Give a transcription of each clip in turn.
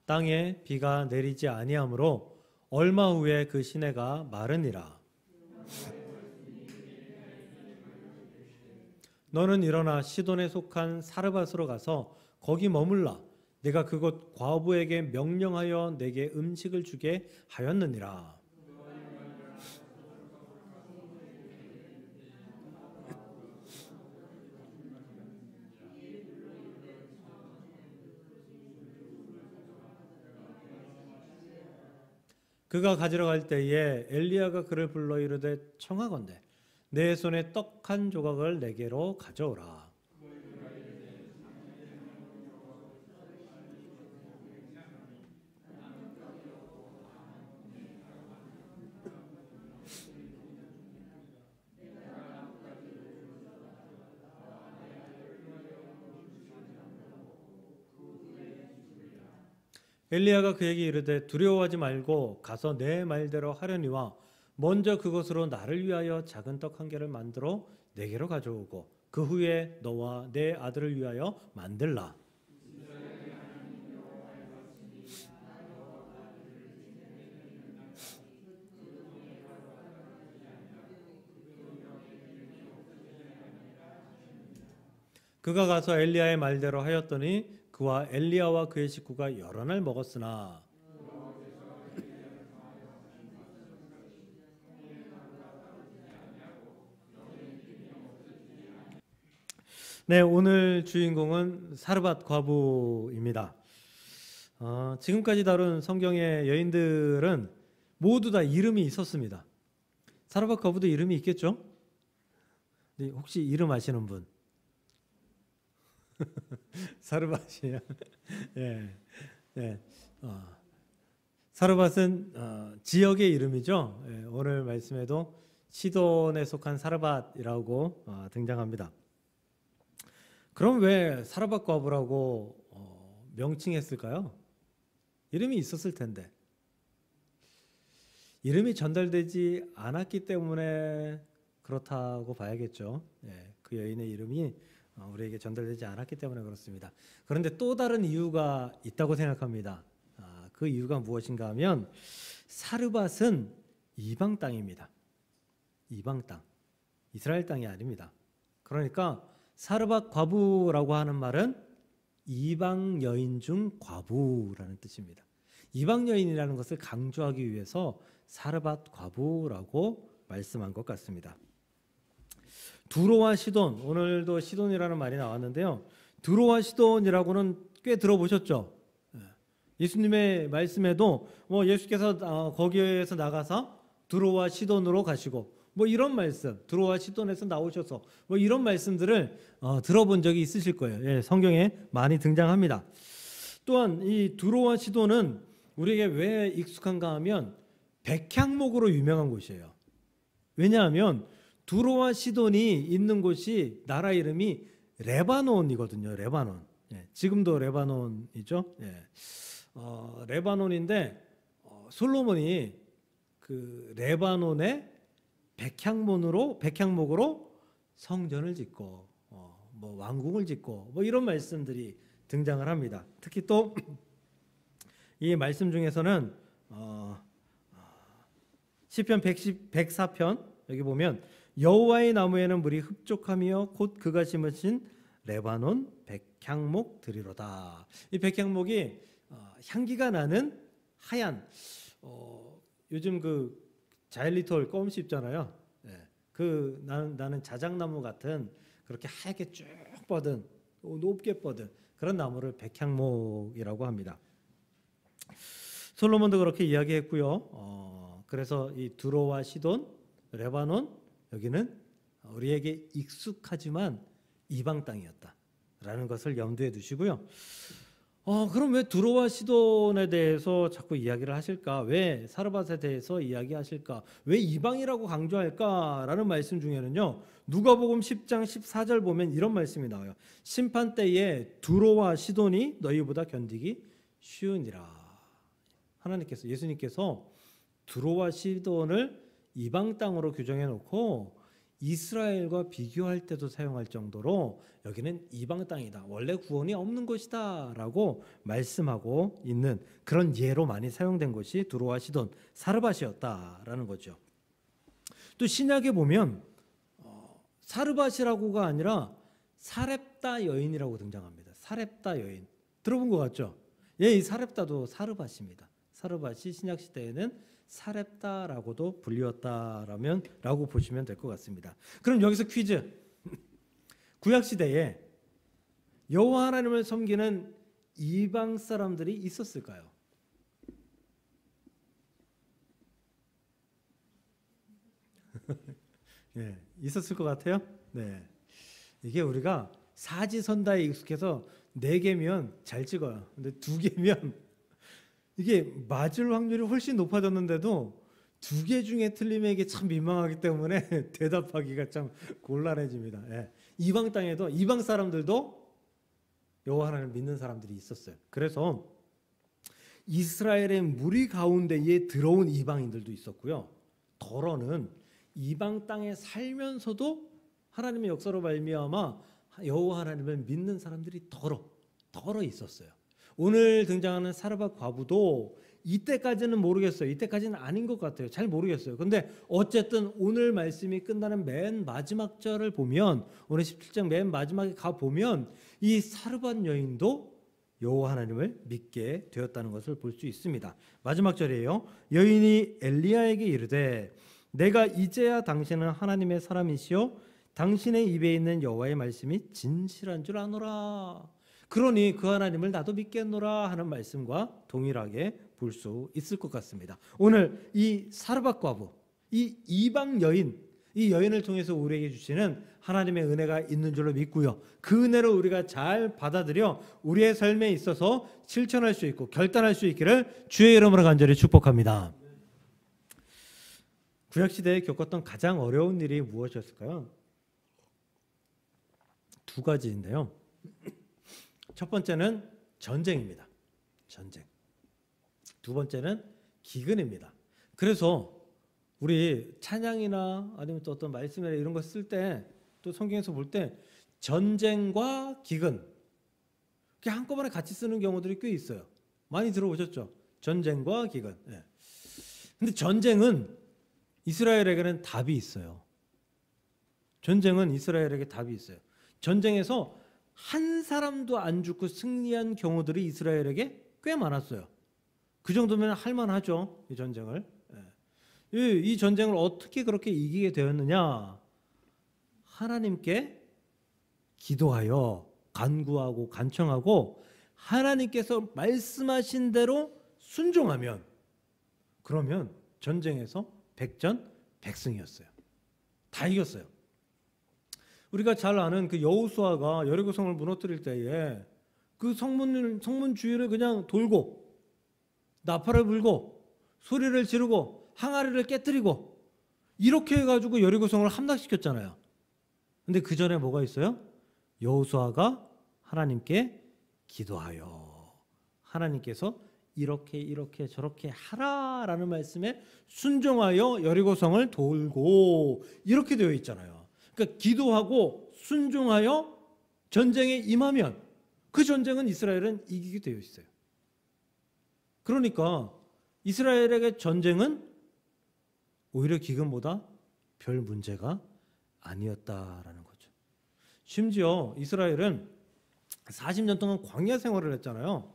땅에 비가 내리지 아니하므로 얼마 후에 그 시내가 마르니라. 너는 일어나 시돈에 속한 사르밧으로 가서 거기 머물라. 내가 그곳 과부에게 명령하여 내게 음식을 주게 하였느니라. 그가 가지러 갈 때에 엘리야가 그를 불러 이르되 청하건대 내 손에 떡 한 조각을 내게로 가져오라. 엘리야가 그에게 이르되 두려워하지 말고 가서 내 말대로 하려니와 먼저 그것으로 나를 위하여 작은 떡 한 개를 만들어 내게로 가져오고 그 후에 너와 내 아들을 위하여 만들라. 그가 가서 엘리야의 말대로 하였더니 그와 엘리야와 그의 식구가 여러 날 먹었으나 네, 오늘 주인공은 사르밧 과부입니다. 지금까지 다룬 성경의 여인들은 모두 다 이름이 있었습니다. 사르밧 과부도 이름이 있겠죠? 네, 혹시 이름 아시는 분? 사르밧이요. 예, 예. 사르밧은 지역의 이름이죠. 예, 오늘 말씀에도 시돈에 속한 사르밧이라고 등장합니다. 그럼 왜 사르밧 과부라고 명칭했을까요? 이름이 있었을 텐데 이름이 전달되지 않았기 때문에 그렇다고 봐야겠죠. 예, 그 여인의 이름이 우리에게 전달되지 않았기 때문에 그렇습니다. 그런데 또 다른 이유가 있다고 생각합니다. 그 이유가 무엇인가 하면 사르밧은 이방 땅입니다. 이방 땅, 이스라엘 땅이 아닙니다. 그러니까 사르밧 과부라고 하는 말은 이방 여인 중 과부라는 뜻입니다. 이방 여인이라는 것을 강조하기 위해서 사르밧 과부라고 말씀한 것 같습니다. 두로와 시돈, 오늘도 시돈이라는 말이 나왔는데요. 두로와 시돈이라고는 꽤 들어보셨죠? 예수님의 말씀에도 예수께서 거기에서 나가서 두로와 시돈으로 가시고 이런 말씀, 두로와 시돈에서 나오셔서 이런 말씀들을 들어본 적이 있으실 거예요. 예, 성경에 많이 등장합니다. 또한 이 두로와 시돈은 우리에게 왜 익숙한가 하면 백향목으로 유명한 곳이에요. 왜냐하면 두로와 시돈이 있는 곳이 나라 이름이 레바논이거든요. 레바논. 예, 지금도 레바논이죠. 예. 레바논인데 솔로몬이 그 레바논의 백향목으로 성전을 짓고 왕궁을 짓고 이런 말씀들이 등장을 합니다. 특히 또 이 말씀 중에서는 시편 104편 여기 보면 여호와의 나무에는 물이 흡족하며 곧 그가 심으신 레바논 백향목 들이로다. 이 백향목이 향기가 나는 하얀 요즘 그 자일리톨 껌 씹잖아요. 네. 나는 자작나무 같은 그렇게 하얗게 쭉 뻗은 높게 뻗은 그런 나무를 백향목이라고 합니다. 솔로몬도 그렇게 이야기했고요. 그래서 이 두로와 시돈, 레바논 여기는 우리에게 익숙하지만 이방 땅이었다라는 것을 염두에 두시고요. 그럼 왜 두로와 시돈에 대해서 자꾸 이야기를 하실까? 왜 사르밧에 대해서 이야기하실까? 왜 이방이라고 강조할까라는 말씀 중에는요. 누가복음 10장 14절 보면 이런 말씀이 나와요. 심판 때에 두로와 시돈이 너희보다 견디기 쉬우니라. 하나님께서 예수님께서 두로와 시돈을 이방 땅으로 규정해 놓고 이스라엘과 비교할 때도 사용할 정도로 여기는 이방 땅이다. 원래 구원이 없는 곳이다 라고 말씀하고 있는 그런 예로 많이 사용된 곳이 두로와 시돈, 사르밧이었다라는 거죠. 또 신약에 보면 사르밧이라고가 아니라 사렙다 여인이라고 등장합니다. 사렙다 여인. 들어본 것 같죠? 예, 이 사렙다도 사르밧입니다. 사르밧이 신약 시대에는 사렙다라고도 불리웠다라면 라고 보시면 될 것 같습니다. 그럼 여기서 퀴즈. 구약 시대에 여호와 하나님을 섬기는 이방 사람들이 있었을까요? 예, 있었을 것 같아요. 네, 이게 우리가 사지선다에 익숙해서 4개면 잘 찍어요. 근데 2개면 이게 맞을 확률이 훨씬 높아졌는데도 2개 중에 틀리면 이게 참 민망하기 때문에 대답하기가 참 곤란해집니다. 예. 이방 땅에도 이방 사람들도 여호와 하나님을 믿는 사람들이 있었어요. 그래서 이스라엘의 무리 가운데에 들어온 이방인들도 있었고요. 더러는 이방 땅에 살면서도 하나님의 역사로 말미암아 여호와 하나님을 믿는 사람들이 더러 있었어요. 오늘 등장하는 사르밧 과부도 이때까지는 모르겠어요. 이때까지는 아닌 것 같아요. 잘 모르겠어요. 근데 어쨌든 오늘 말씀이 끝나는 맨 마지막 절을 보면, 오늘 17장 맨 마지막에 가보면 이 사르밧 여인도 여호와 하나님을 믿게 되었다는 것을 볼 수 있습니다. 마지막 절이에요. 여인이 엘리야에게 이르되 내가 이제야 당신은 하나님의 사람이시요 당신의 입에 있는 여호와의 말씀이 진실한 줄 아노라. 그러니 그 하나님을 나도 믿겠노라 하는 말씀과 동일하게 볼 수 있을 것 같습니다. 오늘 이 사르밧 과부, 이 이방 여인, 이 여인을 통해서 우리에게 주시는 하나님의 은혜가 있는 줄로 믿고요. 그 은혜를 우리가 잘 받아들여 우리의 삶에 있어서 실천할 수 있고 결단할 수 있기를 주의 이름으로 간절히 축복합니다. 구약시대에 겪었던 가장 어려운 일이 무엇이었을까요? 2가지인데요. 첫 번째는 전쟁입니다. 전쟁. 2번째는 기근입니다. 그래서 우리 찬양이나 아니면 또 어떤 말씀이나 이런 거 쓸 때, 또 성경에서 볼 때 전쟁과 기근 이렇게 한꺼번에 같이 쓰는 경우들이 꽤 있어요. 많이 들어보셨죠? 전쟁과 기근. 네. 근데 전쟁은 이스라엘에게는 답이 있어요. 전쟁은 이스라엘에게 답이 있어요. 전쟁에서 한 사람도 안 죽고 승리한 경우들이 이스라엘에게 꽤 많았어요. 그 정도면 할만하죠, 이 전쟁을. 이 전쟁을 어떻게 그렇게 이기게 되었느냐? 하나님께 기도하여 간구하고 간청하고 하나님께서 말씀하신 대로 순종하면, 그러면 전쟁에서 백전백승이었어요. 다 이겼어요. 우리가 잘 아는 그 여호수아가 여리고성을 무너뜨릴 때에 그 성문 주위를 그냥 돌고 나팔을 불고 소리를 지르고 항아리를 깨뜨리고 이렇게 해가지고 여리고성을 함락시켰잖아요. 근데 그 전에 뭐가 있어요? 여호수아가 하나님께 기도하여 하나님께서 이렇게 저렇게 하라라는 말씀에 순종하여 여리고성을 돌고 이렇게 되어 있잖아요. 그러니까 기도하고 순종하여 전쟁에 임하면 그 전쟁은 이스라엘은 이기게 되어 있어요. 그러니까 이스라엘에게 전쟁은 오히려 기근보다 별 문제가 아니었다라는 거죠. 심지어 이스라엘은 40년 동안 광야 생활을 했잖아요.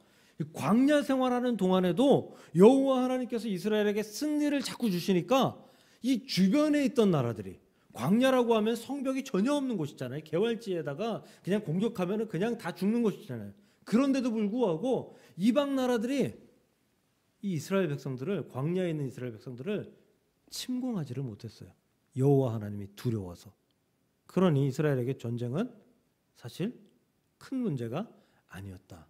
광야 생활하는 동안에도 여호와 하나님께서 이스라엘에게 승리를 자꾸 주시니까 이 주변에 있던 나라들이, 광야라고 하면 성벽이 전혀 없는 곳이잖아요. 개활지에다가 그냥 공격하면 그냥 다 죽는 곳이잖아요. 그런데도 불구하고 이방 나라들이 이 이스라엘 백성들을, 광야에 있는 이스라엘 백성들을 침공하지를 못했어요. 여호와 하나님이 두려워서. 그러니 이스라엘에게 전쟁은 사실 큰 문제가 아니었다.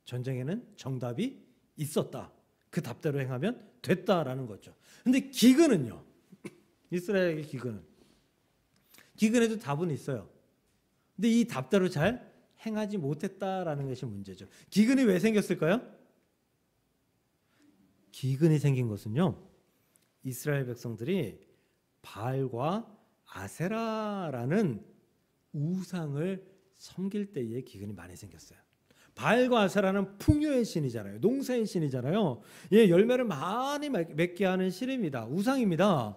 전쟁에는 정답이 있었다. 그 답대로 행하면 됐다라는 거죠. 근데 기근은요. 이스라엘의 기근에도 답은 있어요. 근데 이 답대로 잘 행하지 못했다라는 것이 문제죠. 기근이 왜 생겼을까요? 기근이 생긴 것은요, 이스라엘 백성들이 바알과 아세라라는 우상을 섬길 때에 기근이 많이 생겼어요. 바알과 아세라는 풍요의 신이잖아요. 농사의 신이잖아요. 예, 열매를 많이 맺게 하는 신입니다. 우상입니다.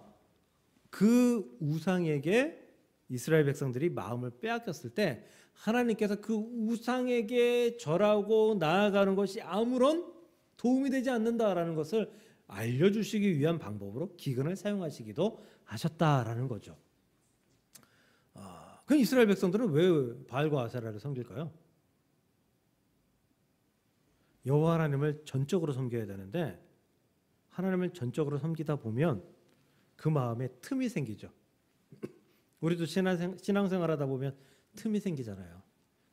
그 우상에게 이스라엘 백성들이 마음을 빼앗겼을 때 하나님께서 그 우상에게 절하고 나아가는 것이 아무런 도움이 되지 않는다라는 것을 알려주시기 위한 방법으로 기근을 사용하시기도 하셨다라는 거죠. 그럼 이스라엘 백성들은 왜 바알과 아세라를 섬길까요? 여호와 하나님을 전적으로 섬겨야 되는데 하나님을 전적으로 섬기다 보면 그 마음에 틈이 생기죠. 우리도 신앙생활하다 보면 틈이 생기잖아요.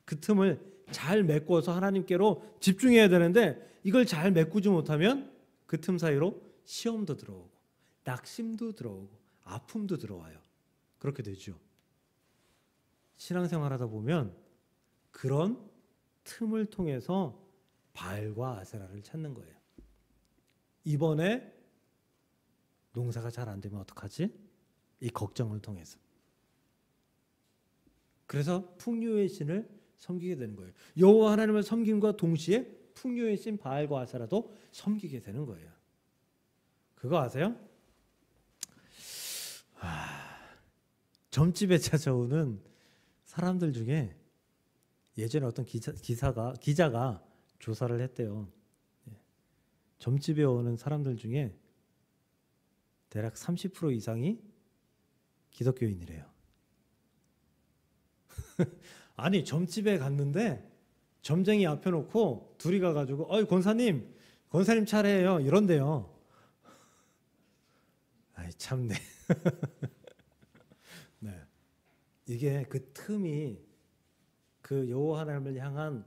그 틈을 잘 메꿔서 하나님께로 집중해야 되는데 이걸 잘 메꾸지 못하면 그 틈 사이로 시험도 들어오고 낙심도 들어오고 아픔도 들어와요. 그렇게 되죠. 신앙생활하다 보면 그런 틈을 통해서 바알과 아세라를 찾는 거예요. 이번에 농사가 잘 안 되면 어떡하지? 이 걱정을 통해서. 그래서 풍요의 신을 섬기게 되는 거예요. 여호와 하나님을 섬김과 동시에 풍요의 신 바알과 아세라도 섬기게 되는 거예요. 그거 아세요? 점집에 찾아오는 사람들 중에 예전에 어떤 기자가 조사를 했대요. 점집에 오는 사람들 중에 대략 30% 이상이 기독교인이래요. 아니 점집에 갔는데 점쟁이 앞에 놓고 둘이 가가지고 어이 권사님 차례예요 이런대요. 아이 참네. 네. 이게 그 틈이 그 여호와 하나님을 향한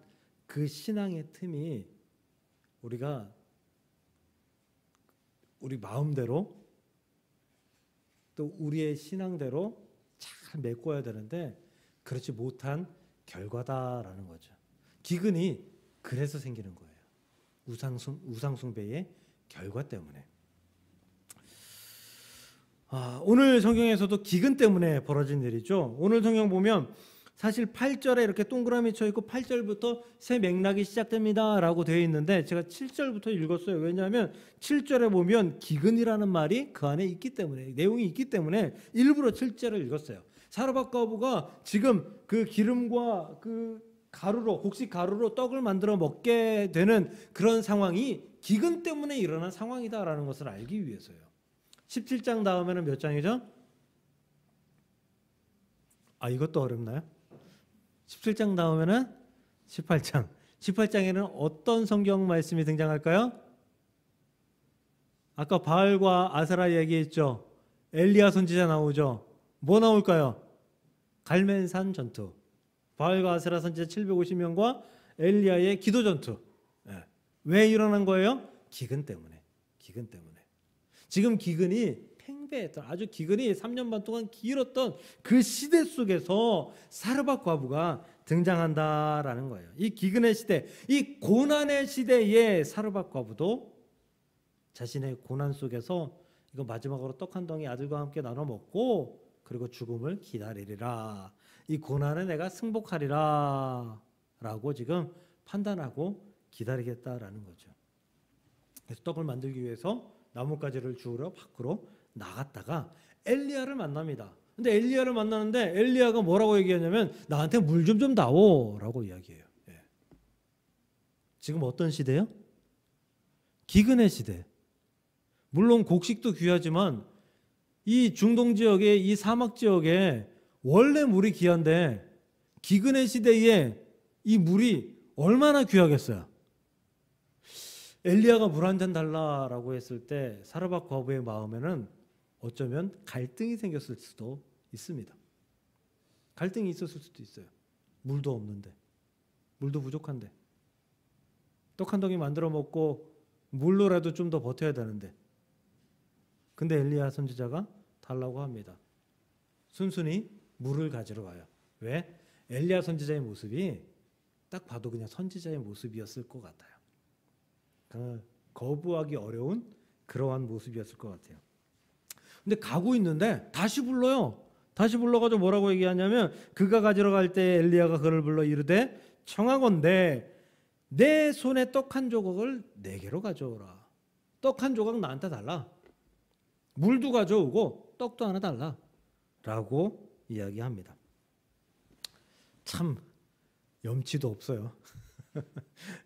그 신앙의 틈이 우리가 우리 마음대로 또 우리의 신앙대로 잘 메꿔야 되는데 그렇지 못한 결과다라는 거죠. 기근이 그래서 생기는 거예요. 우상숭배의 결과 때문에. 오늘 성경에서도 기근 때문에 벌어진 일이죠. 오늘 성경 보면 사실 8절에 이렇게 동그라미 쳐 있고 8절부터 새 맥락이 시작됩니다 라고 되어 있는데 제가 7절부터 읽었어요. 왜냐하면 7절에 보면 기근이라는 말이 그 안에 있기 때문에 내용이 있기 때문에 일부러 7절을 읽었어요. 사르밧 과부가 지금 그 기름과 그 가루로 곡식 가루로 떡을 만들어 먹게 되는 그런 상황이 기근 때문에 일어난 상황이다라는 것을 알기 위해서요. 17장 다음에는 몇 장이죠? 이것도 어렵나요? 17장 다음에는 18장. 18장에는 어떤 성경 말씀이 등장할까요? 아까 바알과 아세라 얘기했죠. 엘리야 선지자 나오죠. 뭐 나올까요? 갈멜산 전투. 바알과 아세라 선지자 750명과 엘리야의 기도 전투. 왜 일어난 거예요? 기근 때문에. 기근 때문에. 지금 기근이 팽배했던 아주 기근이 3년 반 동안 길었던 그 시대 속에서 사르밧 과부가 등장한다라는 거예요. 이 기근의 시대, 이 고난의 시대에 사르밧 과부도 자신의 고난 속에서 이거 마지막으로 떡 한 덩이 아들과 함께 나눠 먹고 그리고 죽음을 기다리리라. 이 고난에 내가 승복하리라 라고 지금 판단하고 기다리겠다라는 거죠. 그래서 떡을 만들기 위해서 나뭇가지를 주우러 밖으로 나갔다가 엘리야를 만납니다. 근데 엘리야를 만나는데 엘리야가 뭐라고 얘기하냐면 나한테 물 좀 다오라고 이야기해요. 지금 어떤 시대요? 기근의 시대. 물론 곡식도 귀하지만 이 중동 지역에 이 사막 지역에 원래 물이 귀한데 기근의 시대에 이 물이 얼마나 귀하겠어요. 엘리야가 물 한 잔 달라라고 했을 때 사르밧 과부의 마음에는 어쩌면 갈등이 생겼을 수도 있습니다. 갈등이 있었을 수도 있어요. 물도 없는데, 물도 부족한데, 떡 한 덩이 만들어 먹고 물로라도 좀 더 버텨야 되는데, 근데 엘리야 선지자가 달라고 합니다. 순순히 물을 가지러 가요. 왜? 엘리야 선지자의 모습이 딱 봐도 그냥 선지자의 모습이었을 것 같아요. 거부하기 어려운 그러한 모습이었을 것 같아요. 근데 가고 있는데 다시 불러요. 다시 불러가지고 뭐라고 얘기하냐면 그가 가지러 갈 때 엘리야가 그를 불러 이르되 청하건대 내 손에 떡 한 조각을 내게로 가져오라. 떡 한 조각 나한테 달라. 물도 가져오고 떡도 하나 달라. 라고 이야기합니다. 참 염치도 없어요.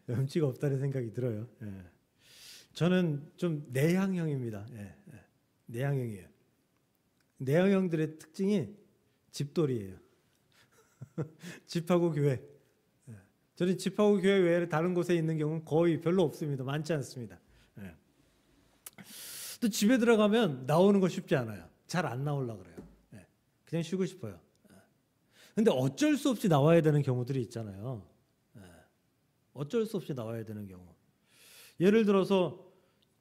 염치가 없다는 생각이 들어요. 예. 저는 좀 내향형입니다. 예. 내향형이에요. 내향형들의 특징이 집돌이에요. 집하고 교회. 예. 저는 집하고 교회 외에 다른 곳에 있는 경우는 거의 별로 없습니다. 많지 않습니다. 예. 또 집에 들어가면 나오는 거 쉽지 않아요. 잘 안 나오려고 그래요. 예. 그냥 쉬고 싶어요. 근데 어쩔 수 없이 나와야 되는 경우들이 있잖아요. 어쩔 수 없이 나와야 되는 경우. 예를 들어서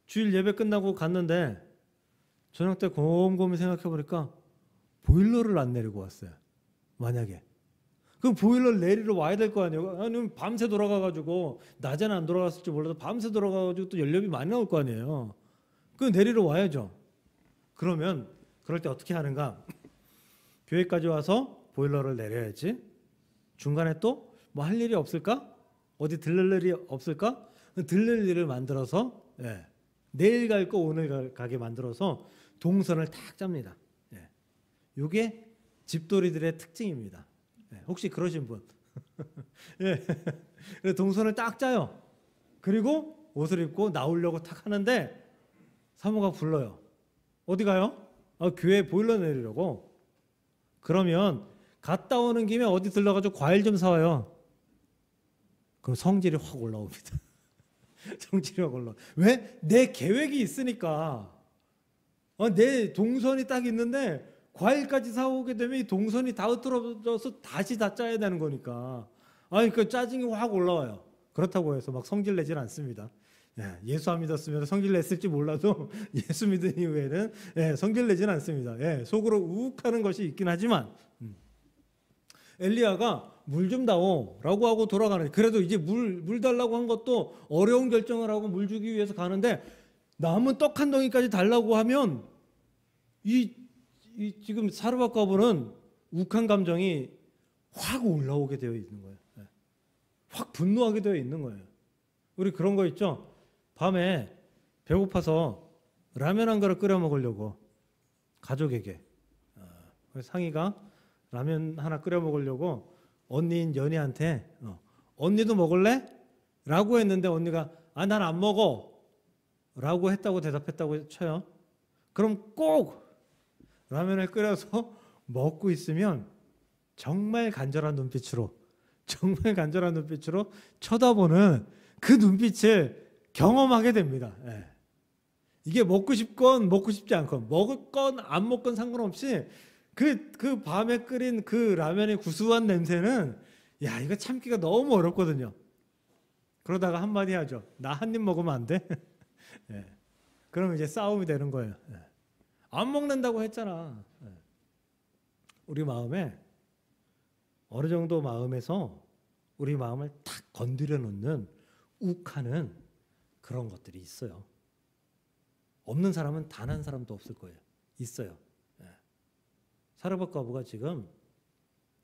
주일 예배 끝나고 갔는데 저녁 때 곰곰이 생각해 보니까 보일러를 안 내리고 왔어요. 만약에. 그럼 보일러를 내리러 와야 될 거 아니에요. 아니면 밤새 돌아가가지고 낮에는 안 돌아갔을지 몰라도 밤새 돌아가가지고 또 연료비 많이 나올 거 아니에요. 그럼 내리러 와야죠. 그러면 그럴 때 어떻게 하는가? 교회까지 와서 보일러를 내려야지. 중간에 또 뭐 할 일이 없을까? 어디 들를 일이 없을까? 들를 일을 만들어서 내일 갈 거 오늘 가게 만들어서 동선을 딱 짭니다. 이게 집돌이들의 특징입니다. 혹시 그러신 분? 동선을 딱 짜요. 그리고 옷을 입고 나오려고 탁 하는데 사모가 불러요. 어디 가요? 교회 보일러 내리려고. 그러면 갔다 오는 김에 어디 들러가지고 과일 좀 사와요. 그럼 성질이 확 올라옵니다. 성질이 확 올라. 왜? 내 계획이 있으니까. 내 동선이 딱 있는데 과일까지 사오게 되면 이 동선이 다 흐트러져서 다시 다 짜야 되는 거니까. 그 짜증이 확 올라와요. 그렇다고 해서 막 성질 내지는 않습니다. 예수 안 믿었으면 성질 냈을지 몰라도 예수 믿은 이후에는 성질 내지는 않습니다. 속으로 우욱하는 것이 있긴 하지만 엘리야가 물 좀 다오라고 하고 돌아가는. 그래도 이제 물 달라고 한 것도 어려운 결정을 하고 물 주기 위해서 가는데 남은 떡 한 덩이까지 달라고 하면 이 지금 사르밧 과부는 욱한 감정이 확 올라오게 되어 있는 거예요. 확 분노하게 되어 있는 거예요. 우리 그런 거 있죠. 밤에 배고파서 라면 한 그릇 끓여 먹으려고 가족에게 상이가 라면 하나 끓여 먹으려고 언니인 연희한테 언니도 먹을래? 라고 했는데 언니가 난 안 먹어 라고 했다고 대답했다고 쳐요. 그럼 꼭 라면을 끓여서 먹고 있으면 정말 간절한 눈빛으로 쳐다보는 그 눈빛을 경험하게 됩니다. 이게 먹고 싶건 먹고 싶지 않건 먹을 건 안 먹건 상관없이 그 밤에 끓인 그 라면의 구수한 냄새는 이거 참기가 너무 어렵거든요. 그러다가 한마디 하죠. 나 한 입 먹으면 안 돼? 그러면 이제 싸움이 되는 거예요. 안 먹는다고 했잖아. 우리 마음에 어느 정도 마음에서 우리 마음을 탁 건드려 놓는 욱하는 그런 것들이 있어요. 없는 사람은 단 한 사람도 없을 거예요. 있어요. 사르밧 과부가 지금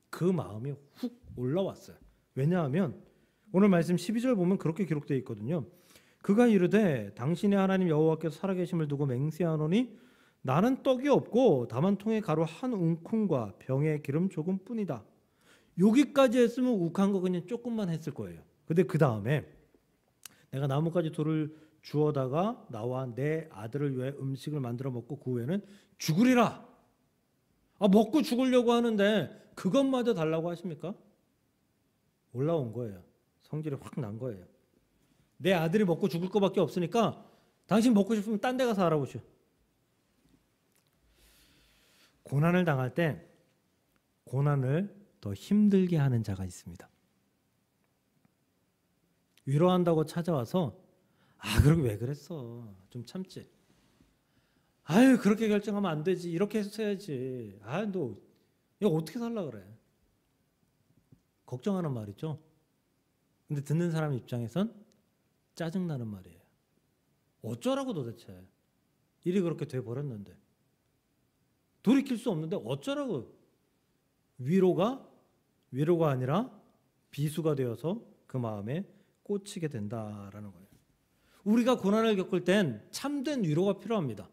그 마음이 훅 올라왔어요. 왜냐하면 오늘 말씀 12절 보면 그렇게 기록되어 있거든요. 그가 이르되 당신의 하나님 여호와께서 살아계심을 두고 맹세하노니 나는 떡이 없고 다만 통에 가루 한 웅큼과 병에 기름 조금뿐이다. 여기까지 했으면 욱한 거 그냥 조금만 했을 거예요. 근데 그 다음에 내가 나뭇가지 돌을 주워다가 나와 내 아들을 위해 음식을 만들어 먹고 그 후에는 죽으리라. 먹고 죽으려고 하는데 그것마저 달라고 하십니까? 올라온 거예요. 성질이 확 난 거예요. 내 아들이 먹고 죽을 거밖에 없으니까 당신 먹고 싶으면 딴 데 가서 알아보시오. 고난을 당할 때 고난을 더 힘들게 하는 자가 있습니다. 위로한다고 찾아와서 그럼 왜 그랬어? 좀 참지. 그렇게 결정하면 안 되지. 이렇게 했어야지. 너 이거 어떻게 살라 그래? 걱정하는 말이죠. 근데 듣는 사람 입장에선 짜증나는 말이에요. 어쩌라고 도대체. 일이 그렇게 돼버렸는데. 돌이킬 수 없는데 어쩌라고. 위로가 아니라 비수가 되어서 그 마음에 꽂히게 된다라는 거예요. 우리가 고난을 겪을 땐 참된 위로가 필요합니다.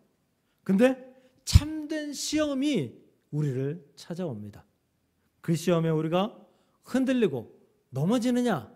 근데 참된 시험이 우리를 찾아옵니다. 그 시험에 우리가 흔들리고 넘어지느냐,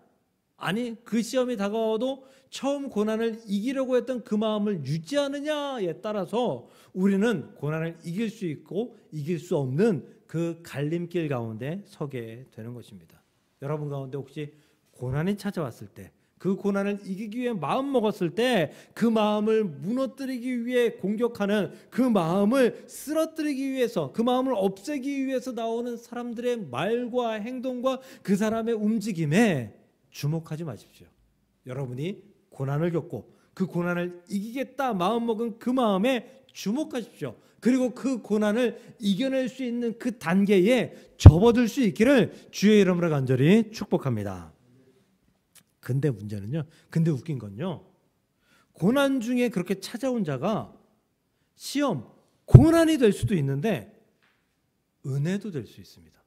아니 그 시험이 다가와도 처음 고난을 이기려고 했던 그 마음을 유지하느냐에 따라서 우리는 고난을 이길 수 있고 이길 수 없는 그 갈림길 가운데 서게 되는 것입니다. 여러분 가운데 혹시 고난이 찾아왔을 때, 그 고난을 이기기 위해 마음 먹었을 때 그 마음을 무너뜨리기 위해 공격하는, 그 마음을 쓰러뜨리기 위해서, 그 마음을 없애기 위해서 나오는 사람들의 말과 행동과 그 사람의 움직임에 주목하지 마십시오. 여러분이 고난을 겪고 그 고난을 이기겠다 마음먹은 그 마음에 주목하십시오. 그리고 그 고난을 이겨낼 수 있는 그 단계에 접어들 수 있기를 주의 이름으로 간절히 축복합니다. 근데 문제는요, 근데 웃긴 건요, 고난 중에 그렇게 찾아온 자가 시험, 고난이 될 수도 있는데 은혜도 될 수 있습니다.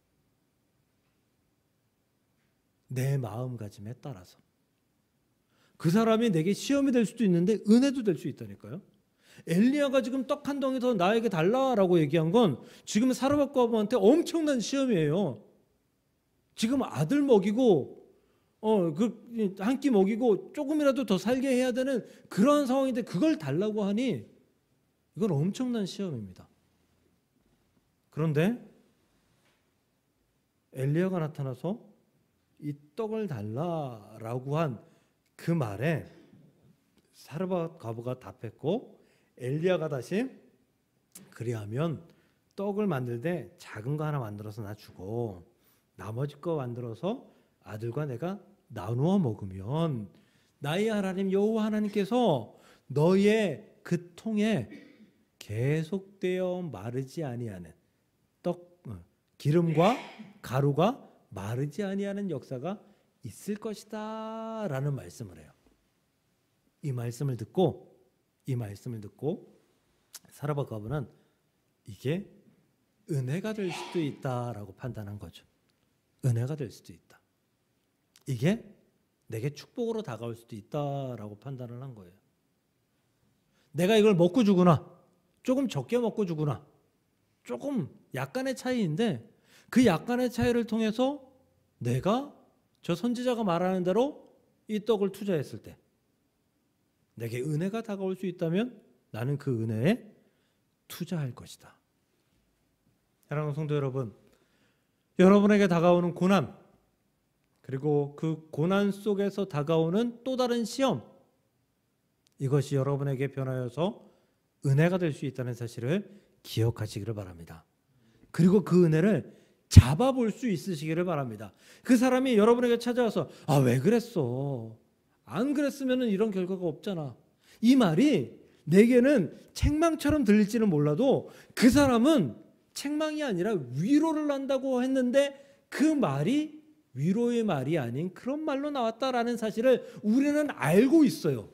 내 마음가짐에 따라서. 그 사람이 내게 시험이 될 수도 있는데 은혜도 될 수 있다니까요. 엘리야가 지금 떡 한 덩이 더 나에게 달라라고 얘기한 건 지금 사르밧과 아브한테 엄청난 시험이에요. 지금 아들 먹이고 한 끼 먹이고 조금이라도 더 살게 해야 되는 그런 상황인데 그걸 달라고 하니 이건 엄청난 시험입니다. 그런데 엘리야가 나타나서 이 떡을 달라라고 한 그 말에 사르밧 과부가 답했고, 엘리야가 다시 그리하면 떡을 만들 때 작은 거 하나 만들어서 나 주고 나머지 거 만들어서 아들과 내가 나누어 먹으면 나의 하나님 여호와 하나님께서 너의 그 통에 계속되어 마르지 아니하는 기름과 가루가 마르지 아니하는 역사가 있을 것이다 라는 말씀을 해요. 이 말씀을 듣고 사르밧 과부는 이게 은혜가 될 수도 있다라고 판단한 거죠. 은혜가 될 수도 있다. 이게 내게 축복으로 다가올 수도 있다라고 판단을 한 거예요. 내가 이걸 먹고 주구나, 조금 적게 먹고 주구나, 조금 약간의 차이인데 그 약간의 차이를 통해서 내가 저 선지자가 말하는 대로 이 떡을 투자했을 때 내게 은혜가 다가올 수 있다면 나는 그 은혜에 투자할 것이다. 사랑하는 성도 여러분, 여러분에게 다가오는 고난, 그리고 그 고난 속에서 다가오는 또 다른 시험, 이것이 여러분에게 변하여서 은혜가 될 수 있다는 사실을 기억하시기를 바랍니다. 그리고 그 은혜를 잡아볼 수 있으시기를 바랍니다. 그 사람이 여러분에게 찾아와서 왜 그랬어? 안 그랬으면 이런 결과가 없잖아. 이 말이 내게는 책망처럼 들릴지는 몰라도 그 사람은 책망이 아니라 위로를 한다고 했는데 그 말이 위로의 말이 아닌 그런 말로 나왔다라는 사실을 우리는 알고 있어요.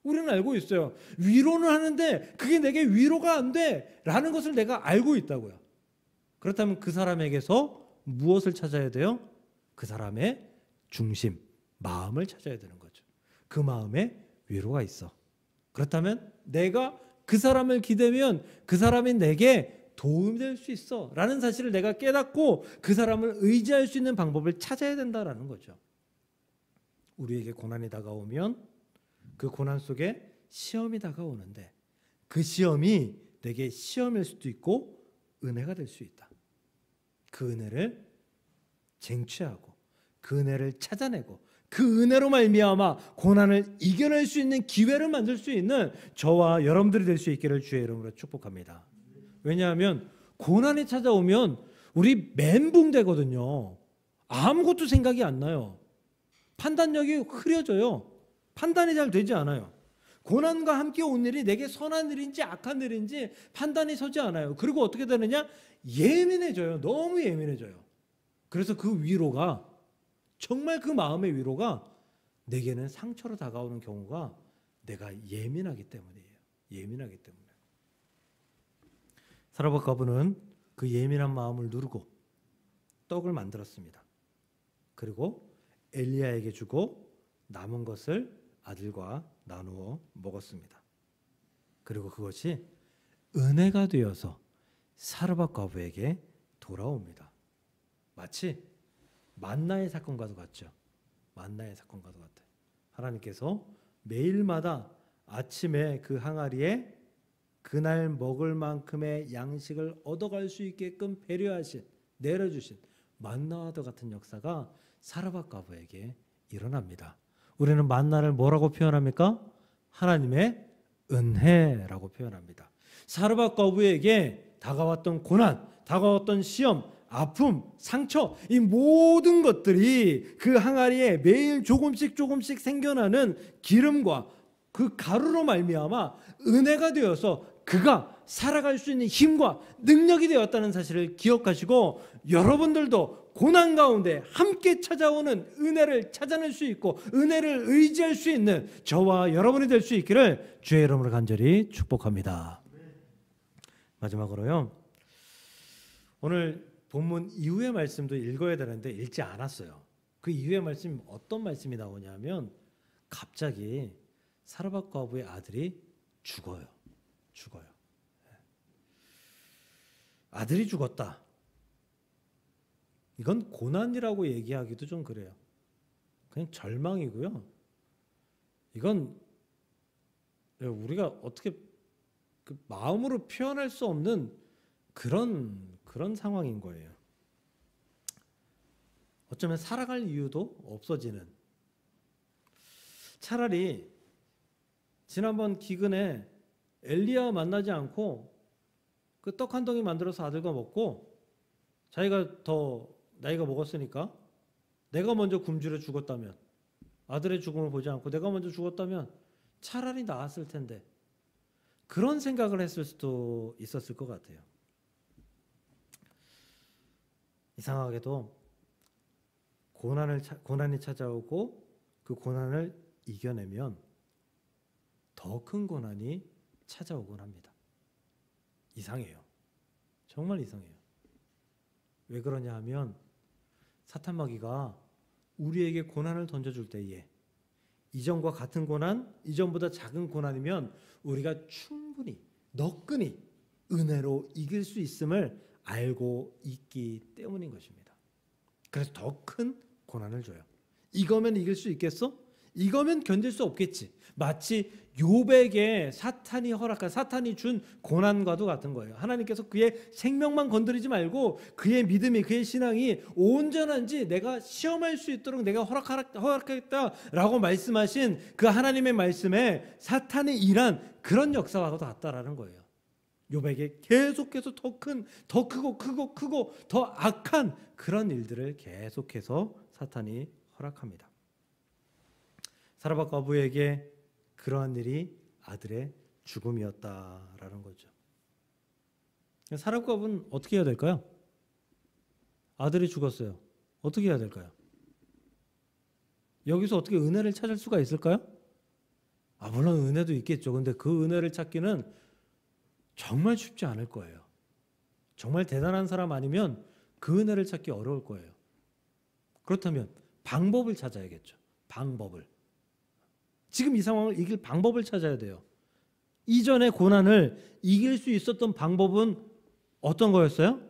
우리는 알고 있어요. 위로는 하는데 그게 내게 위로가 안 돼라는 것을 내가 알고 있다고요. 그렇다면 그 사람에게서 무엇을 찾아야 돼요? 그 사람의 중심, 마음을 찾아야 되는 거죠. 그 마음에 위로가 있어. 그렇다면 내가 그 사람을 기대면 그 사람이 내게 도움이 될 수 있어 라는 사실을 내가 깨닫고 그 사람을 의지할 수 있는 방법을 찾아야 된다라는 거죠. 우리에게 고난이 다가오면 그 고난 속에 시험이 다가오는데 그 시험이 내게 시험일 수도 있고 은혜가 될 수 있다. 그 은혜를 쟁취하고 그 은혜를 찾아내고 그 은혜로 말미암아 고난을 이겨낼 수 있는 기회를 만들 수 있는 저와 여러분들이 될 수 있기를 주의 이름으로 축복합니다. 왜냐하면 고난이 찾아오면 우리 멘붕 되거든요. 아무것도 생각이 안 나요. 판단력이 흐려져요. 판단이 잘 되지 않아요. 고난과 함께 온 일이 내게 선한 일인지 악한 일인지 판단이 서지 않아요. 그리고 어떻게 되느냐? 예민해져요. 너무 예민해져요. 그래서 그 위로가, 정말 그 마음의 위로가 내게는 상처로 다가오는 경우가 내가 예민하기 때문이에요. 예민하기 때문에. 사르밧 과부는 그 예민한 마음을 누르고 떡을 만들었습니다. 그리고 엘리야에게 주고 남은 것을 아들과 나누어 먹었습니다. 그리고 그것이 은혜가 되어서 사르밧 과부에게 돌아옵니다. 마치 만나의 사건과도 같죠. 만나의 사건과도 같아요. 하나님께서 매일마다 아침에 그 항아리에 그날 먹을 만큼의 양식을 얻어갈 수 있게끔 배려하신, 내려주신 만나와도 같은 역사가 사르밧 과부에게 일어납니다. 우리는 만나를 뭐라고 표현합니까? 하나님의 은혜라고 표현합니다. 사르밧 과부에게 다가왔던 고난, 다가왔던 시험, 아픔, 상처, 이 모든 것들이 그 항아리에 매일 조금씩 생겨나는 기름과 그 가루로 말미암아 은혜가 되어서 그가 살아갈 수 있는 힘과 능력이 되었다는 사실을 기억하시고, 여러분들도 고난 가운데 함께 찾아오는 은혜를 찾아낼 수 있고 은혜를 의지할 수 있는 저와 여러분이 될 수 있기를 주의 이름으로 간절히 축복합니다. 마지막으로요, 오늘 본문 이후의 말씀도 읽어야 되는데 읽지 않았어요. 그 이후의 말씀, 어떤 말씀이 나오냐면 갑자기 사르밧 과부의 아들이 죽어요. 아들이 죽었다. 이건 고난이라고 얘기하기도 좀 그래요. 그냥 절망이고요. 이건 우리가 어떻게 그 마음으로 표현할 수 없는 그런 상황인 거예요. 어쩌면 살아갈 이유도 없어지는. 차라리 지난번 기근에 엘리야 만나지 않고 그 떡 한 덩이 만들어서 아들과 먹고, 자기가 더 나이가 먹었으니까 내가 먼저 굶주려 죽었다면, 아들의 죽음을 보지 않고 내가 먼저 죽었다면 차라리 나았을 텐데, 그런 생각을 했을 수도 있었을 것 같아요. 이상하게도 고난이 찾아오고 그 고난을 이겨내면 더 큰 고난이 찾아오곤 합니다. 이상해요. 정말 이상해요. 왜 그러냐 하면 사탄 마귀가 우리에게 고난을 던져줄 때에 이전과 같은 고난, 이전보다 작은 고난이면 우리가 충분히 너끈히 은혜로 이길 수 있음을 알고 있기 때문인 것입니다. 그래서 더 큰 고난을 줘요. 이거면 이길 수 있겠어? 이거면 견딜 수 없겠지. 마치 욥에게 사탄이 준 고난과도 같은 거예요. 하나님께서 그의 생명만 건드리지 말고 그의 믿음이, 그의 신앙이 온전한지 내가 시험할 수 있도록 내가 허락하겠다라고 말씀하신 그 하나님의 말씀에 사탄이 일한 그런 역사와도 같다라는 거예요. 욥에게 계속해서 더 크고 더 악한 그런 일들을 계속해서 사탄이 허락합니다. 사르밧 과부에게 그러한 일이 아들의 죽음이었다라는 거죠. 사르밧 과부는 어떻게 해야 될까요? 아들이 죽었어요. 어떻게 해야 될까요? 여기서 어떻게 은혜를 찾을 수가 있을까요? 물론 은혜도 있겠죠. 근데 그 은혜를 찾기는 정말 쉽지 않을 거예요. 정말 대단한 사람 아니면 그 은혜를 찾기 어려울 거예요. 그렇다면 방법을 찾아야겠죠. 방법을. 지금 이 상황을 이길 방법을 찾아야 돼요. 이전의 고난을 이길 수 있었던 방법은 어떤 거였어요?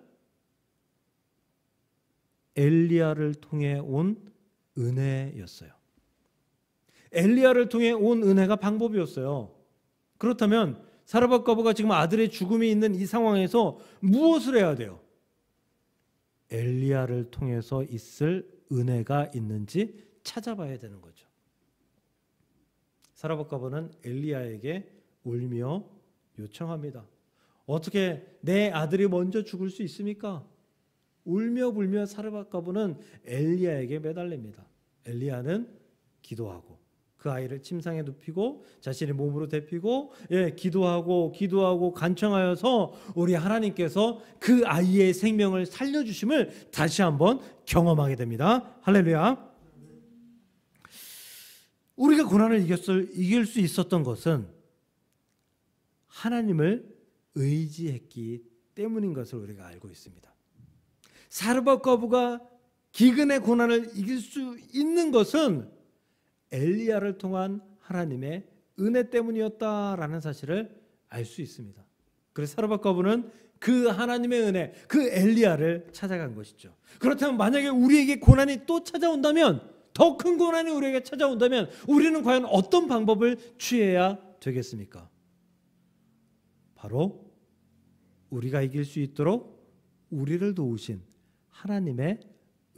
엘리야를 통해 온 은혜였어요. 엘리야를 통해 온 은혜가 방법이었어요. 그렇다면 사르밧 과부가 지금 아들의 죽음이 있는 이 상황에서 무엇을 해야 돼요? 엘리야를 통해서 있을 은혜가 있는지 찾아봐야 되는 거죠. 사르밧 과부는 엘리야에게 울며 요청합니다. 어떻게 내 아들이 먼저 죽을 수 있습니까? 울며 불며 사르밧 과부는 엘리야에게 매달립니다. 엘리야는 기도하고 그 아이를 침상에 눕히고 자신의 몸으로 데피고 기도하고 간청하여서 우리 하나님께서 그 아이의 생명을 살려주심을 다시 한번 경험하게 됩니다. 할렐루야. 우리가 고난을 이길 수 있었던 것은 하나님을 의지했기 때문인 것을 우리가 알고 있습니다. 사르밧과부가 기근의 고난을 이길 수 있는 것은 엘리야를 통한 하나님의 은혜 때문이었다라는 사실을 알 수 있습니다. 그래서 사르밧과부는 그 하나님의 은혜, 그 엘리야를 찾아간 것이죠. 그렇다면 만약에 우리에게 고난이 또 찾아온다면, 더 큰 고난이 우리에게 찾아온다면 우리는 과연 어떤 방법을 취해야 되겠습니까? 바로 우리가 이길 수 있도록 우리를 도우신 하나님의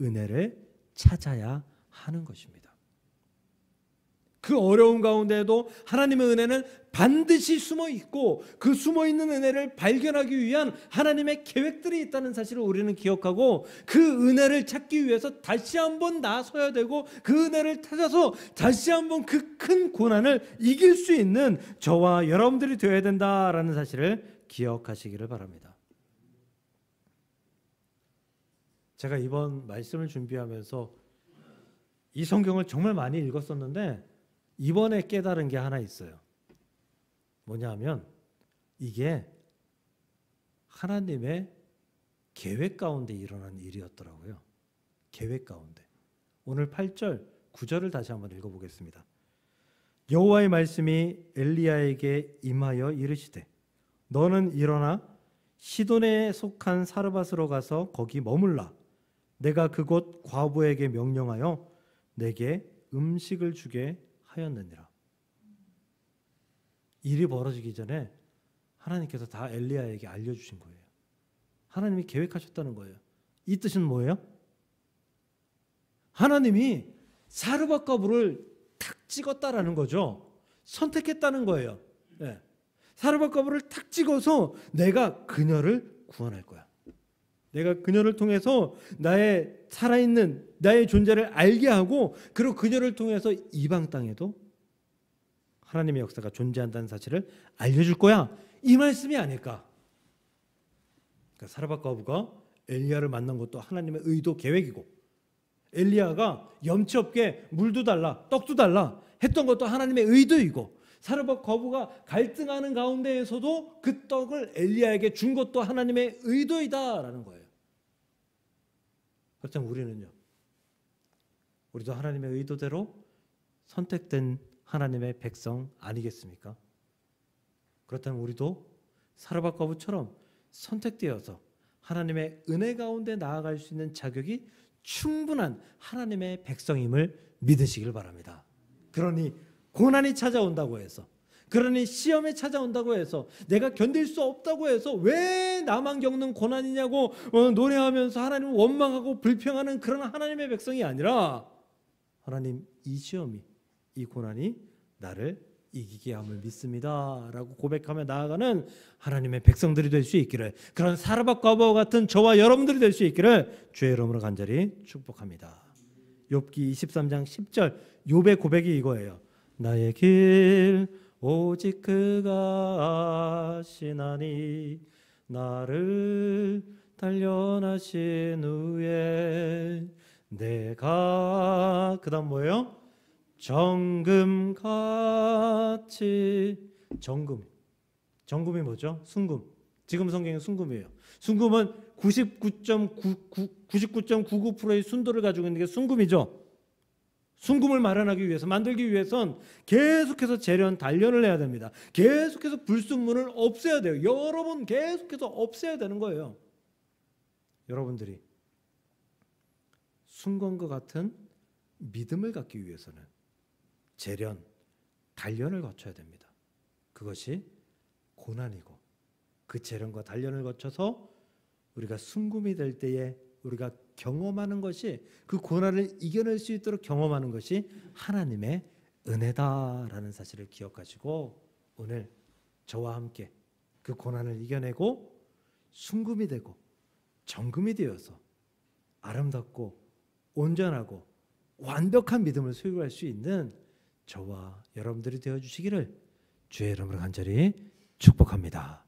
은혜를 찾아야 하는 것입니다. 그 어려운 가운데에도 하나님의 은혜는 반드시 숨어 있고, 그 숨어 있는 은혜를 발견하기 위한 하나님의 계획들이 있다는 사실을 우리는 기억하고, 그 은혜를 찾기 위해서 다시 한번 나서야 되고, 그 은혜를 찾아서 다시 한번 그 큰 고난을 이길 수 있는 저와 여러분들이 되어야 된다라는 사실을 기억하시기를 바랍니다. 제가 이번 말씀을 준비하면서 이 성경을 정말 많이 읽었었는데 이번에 깨달은 게 하나 있어요. 뭐냐 하면 이게 하나님의 계획 가운데 일어난 일이었더라고요. 계획 가운데. 오늘 8절, 9절을 다시 한번 읽어보겠습니다. 여호와의 말씀이 엘리야에게 임하여 이르시되 너는 일어나 시돈에 속한 사르밧으로 가서 거기 머물라. 내가 그곳 과부에게 명령하여 내게 음식을 주게 하였느니라. 일이 벌어지기 전에 하나님께서 다 엘리야에게 알려주신 거예요. 하나님이 계획하셨다는 거예요. 이 뜻은 뭐예요? 하나님이 사르밧과부를 탁 찍었다라는 거죠. 선택했다는 거예요. 네. 사르밧과부를 탁 찍어서 내가 그녀를 구원할 거야. 내가 그녀를 통해서 나의 살아있는 나의 존재를 알게 하고, 그리고 그녀를 통해서 이방 땅에도 하나님의 역사가 존재한다는 사실을 알려줄 거야. 이 말씀이 아닐까. 그러니까 사르밧과부가 엘리야를 만난 것도 하나님의 의도 계획이고, 엘리야가 염치 없게 물도 달라 떡도 달라 했던 것도 하나님의 의도이고, 사르밧과부가 갈등하는 가운데에서도 그 떡을 엘리야에게 준 것도 하나님의 의도이다라는 거예요. 그렇다면 우리는요, 우리도 하나님의 의도대로 선택된 하나님의 백성 아니겠습니까? 그렇다면 우리도 사르밧과부처럼 선택되어서 하나님의 은혜 가운데 나아갈 수 있는 자격이 충분한 하나님의 백성임을 믿으시길 바랍니다. 그러니 고난이 찾아온다고 해서, 그러니 시험에 찾아온다고 해서, 내가 견딜 수 없다고 해서 왜 나만 겪는 고난이냐고 노래하면서 하나님을 원망하고 불평하는 그런 하나님의 백성이 아니라, 하나님, 이 시험이, 이 고난이 나를 이기게 함을 믿습니다 라고 고백하며 나아가는 하나님의 백성들이 될 수 있기를, 그런 사르밧과부와 같은 저와 여러분들이 될 수 있기를 주의 이름으로 간절히 축복합니다. 욥기 23장 10절 욥의 고백이 이거예요. 나의 길 오직 그가 아시나니 나를 단련하신 후에 내가, 그 다음 뭐예요? 정금같이, 정금이 뭐죠? 순금. 지금 성경은 순금이에요. 순금은 99.99%의 순도를 가지고 있는 게 순금이죠. 순금을 마련하기 위해서, 만들기 위해선 계속해서 재련, 단련을 해야 됩니다. 계속해서 불순물을 없애야 돼요. 여러 번 계속해서 없애야 되는 거예요. 여러분들이 순금과 같은 믿음을 갖기 위해서는 재련, 단련을 거쳐야 됩니다. 그것이 고난이고, 그 재련과 단련을 거쳐서 우리가 순금이 될 때에 우리가 경험하는 것이, 그 고난을 이겨낼 수 있도록 경험하는 것이 하나님의 은혜다라는 사실을 기억하시고, 오늘 저와 함께 그 고난을 이겨내고 순금이 되고 정금이 되어서 아름답고 온전하고 완벽한 믿음을 소유할 수 있는 저와 여러분들이 되어주시기를 주의 이름으로 간절히 축복합니다.